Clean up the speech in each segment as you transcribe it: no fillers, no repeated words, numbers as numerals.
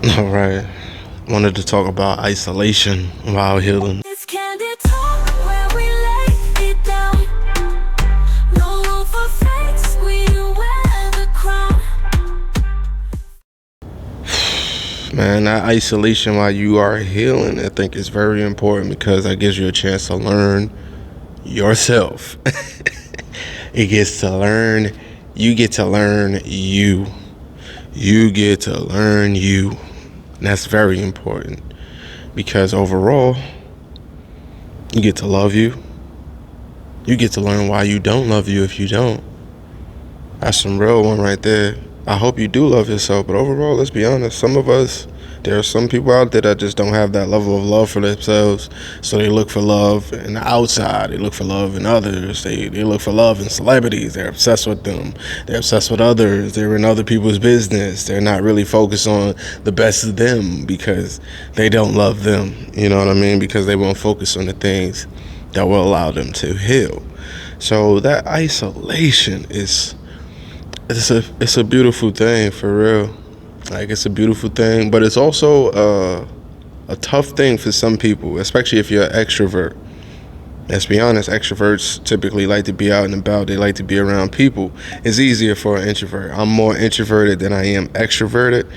All right. Wanted to talk about isolation while healing. It's Candid Talk where we lay it down. No room for fakes, we wear the crown. Man, that isolation while you are healing, I think is very important because that gives you a chance to learn yourself. It gets to learn, you get to learn you. You get to learn you. And that's very important because overall, you get to love you. You get to learn why you don't love you if you don't. That's some real one right there. I hope you do love yourself, but overall, let's be honest, there are some people out there that just don't have that level of love for themselves, so they look for love in the outside, they look for love in others, they look for love in celebrities, they're obsessed with them, they're obsessed with others, they're in other people's business, they're not really focused on the best of them because they don't love them, you know what I mean, because they won't focus on the things that will allow them to heal. So that isolation it's a beautiful thing for real. Like it's a beautiful thing, but it's also a tough thing for some people, especially if you're an extrovert. Let's be honest, extroverts typically like to be out and about. They like to be around people. It's easier for an introvert. I'm more introverted than I am extroverted.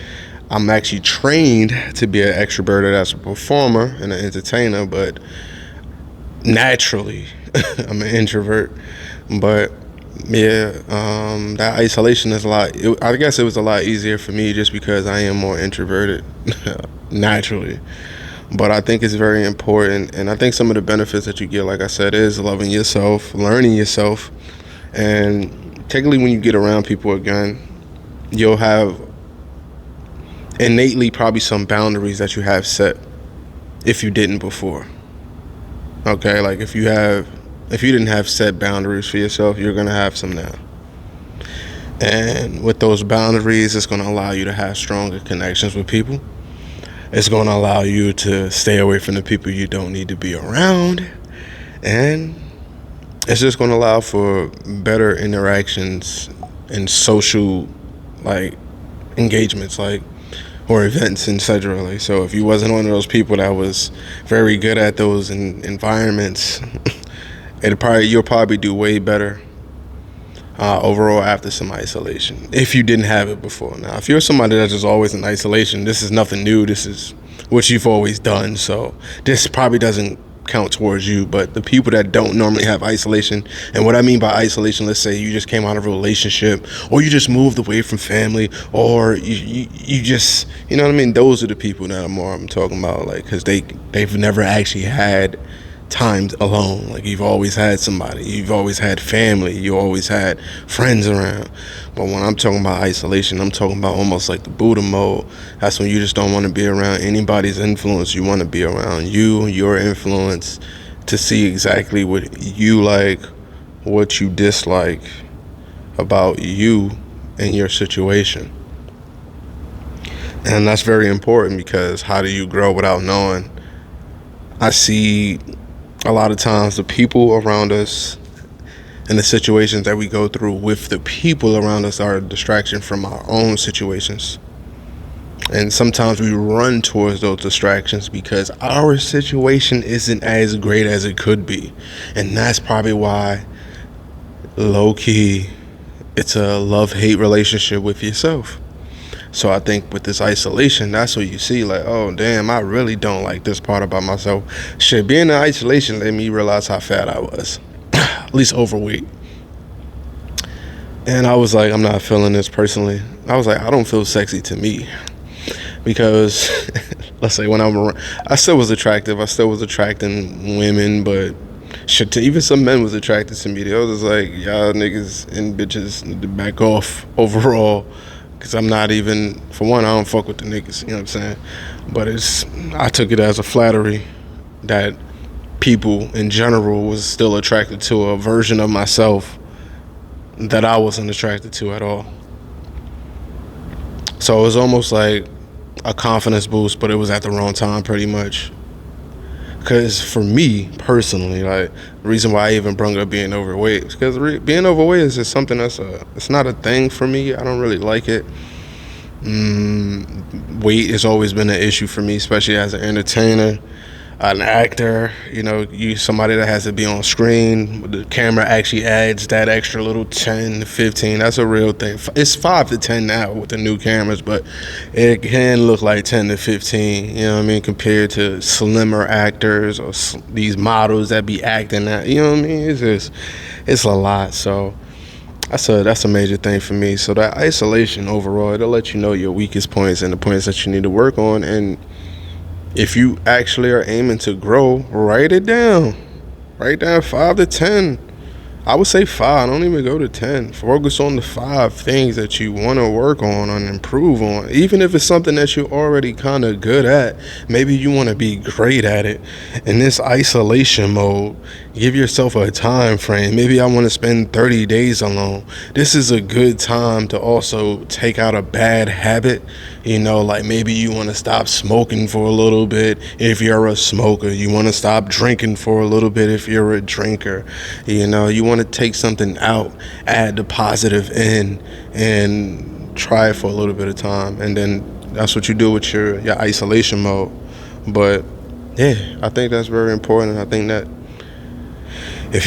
I'm actually trained to be an extroverted as a performer and an entertainer, but naturally, I'm an introvert. But yeah, that isolation is I guess it was a lot easier for me just because I am more introverted naturally. But I think it's very important, and I think some of the benefits that you get, like I said, is loving yourself, learning yourself, and particularly when you get around people again, you'll have innately probably some boundaries that you have set if you didn't before. Okay, like if you didn't have set boundaries for yourself, you're gonna have some now. And with those boundaries, it's gonna allow you to have stronger connections with people. It's gonna allow you to stay away from the people you don't need to be around. And it's just gonna allow for better interactions and social like engagements, like or events, etc. Like, so if you wasn't one of those people that was very good at those environments, you'll probably do way better overall after some isolation if you didn't have it before. Now, if you're somebody that's just always in isolation, this is nothing new. This is what you've always done. So this probably doesn't count towards you. But the people that don't normally have isolation, and what I mean by isolation, let's say you just came out of a relationship, or you just moved away from family, or you just, you know what I mean? Those are the people that I'm talking about, like, because they've never actually had times alone. Like you've always had somebody, you've always had family, you always had friends around. But when I'm talking about isolation, I'm talking about almost like the Buddha mode. That's when you just don't want to be around anybody's influence. You want to be around your influence, to see exactly what you like, what you dislike about you and your situation. And that's very important because how do you grow without knowing? I see a lot of times the people around us and the situations that we go through with the people around us are a distraction from our own situations. And sometimes we run towards those distractions because our situation isn't as great as it could be. And that's probably why, low key, it's a love-hate relationship with yourself. So I think with this isolation, that's what you see, like, oh, damn, I really don't like this part about myself. Shit, being in isolation let me realize how fat I was, at least overweight. And I was like, I'm not feeling this personally. I was like, I don't feel sexy to me. Because, let's say when I'm around, I still was attractive. I still was attracting women, but shit, even some men was attracted to me. They was just like, y'all niggas and bitches need to back off overall. Because I'm not even, for one, I don't fuck with the niggas, you know what I'm saying? But I took it as a flattery that people in general was still attracted to a version of myself that I wasn't attracted to at all. So it was almost like a confidence boost, but it was at the wrong time pretty much. Because for me, personally, like, the reason why I even brought up being overweight is because being overweight is just something it's not a thing for me. I don't really like it. Weight has always been an issue for me, especially as an entertainer, an actor. You somebody that has to be on screen. The camera actually adds that extra little 10 to 15. That's a real thing. It's 5 to 10 now with the new cameras, but it can look like 10 to 15. You know what I mean? Compared to slimmer actors or these models that be acting that. You know what I mean? It's a lot. So that's a major thing for me. So that isolation overall, it'll let you know your weakest points and the points that you need to work on. And if you actually are aiming to grow, write it down. Write down 5 to 10. I would say 5. Don't even go to 10. Focus on the 5 things that you want to work on and improve on. Even if it's something that you're already kind of good at, maybe you want to be great at it. In this isolation mode, give yourself a time frame. Maybe I want to spend 30 days alone. This is a good time to also take out a bad habit. Like maybe you want to stop smoking for a little bit if you're a smoker. You want to stop drinking for a little bit if you're a drinker. You want to take something out, add the positive in, and try it for a little bit of time. And then that's what you do with your isolation mode. But yeah, I think that's very important. I think that if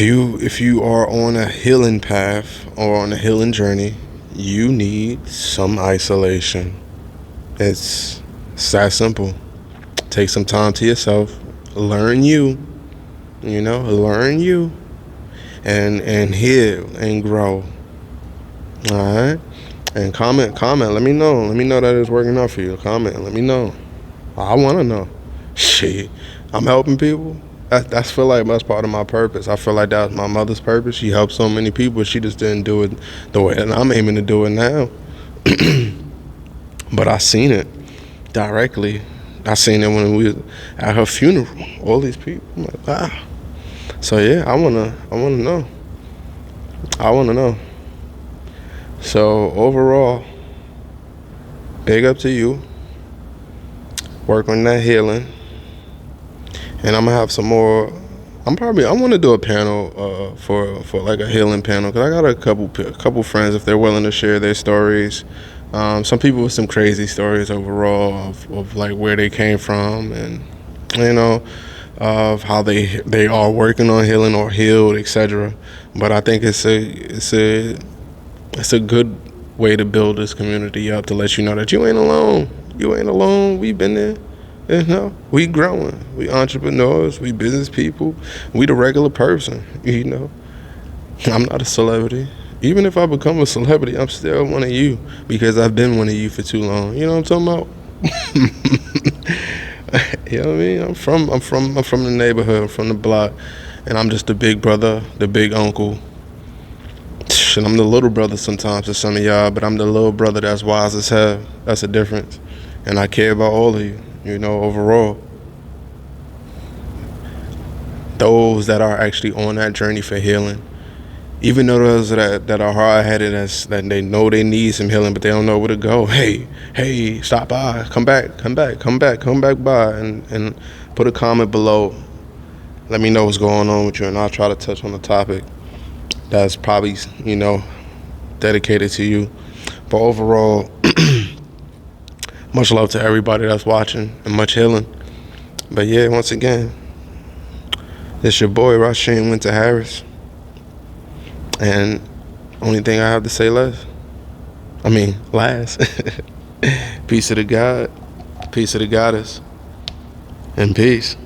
you are on a healing path or on a healing journey, you need some isolation. It's that simple. Take some time to yourself. Learn you. Learn you. And heal and grow. Alright? And comment. Let me know. Let me know that it's working out for you. Comment. Let me know. I wanna know. Shit. I'm helping people. That's feel like that's part of my purpose. I feel like that was my mother's purpose. She helped so many people. She just didn't do it the way that I'm aiming to do it now. But I seen it directly. I seen it when we was at her funeral. All these people. I'm like, wow. So yeah, I wanna know. I wanna know. So overall, big up to you. Work on that healing. And I'm gonna have some more. I want to do a panel for like a healing panel, because I got a couple friends, if they're willing to share their stories. Some people with some crazy stories overall of like where they came from, and of how they are working on healing or healed, etc. But I think it's a good way to build this community up, to let you know that you ain't alone. You ain't alone. We've been there. We growing. We entrepreneurs. We business people. We the regular person. I'm not a celebrity. Even if I become a celebrity, I'm still one of you, because I've been one of you for too long. You know what I'm talking about? You know what I mean? I'm from the neighborhood, I'm from the block, and I'm just the big brother, the big uncle. And I'm the little brother sometimes to some of y'all, but I'm the little brother that's wise as hell. That's the difference. And I care about all of you, overall. Those that are actually on that journey for healing. Even though those that are hard-headed, that they know they need some healing, but they don't know where to go. Hey, stop by, come back by, and put a comment below. Let me know what's going on with you, and I'll try to touch on the topic that's probably, dedicated to you. But overall, much love to everybody that's watching, and much healing. But yeah, once again, it's your boy Rasheen Winter Harris. And only thing I have to say last. Peace to the God, peace to the goddess, and peace.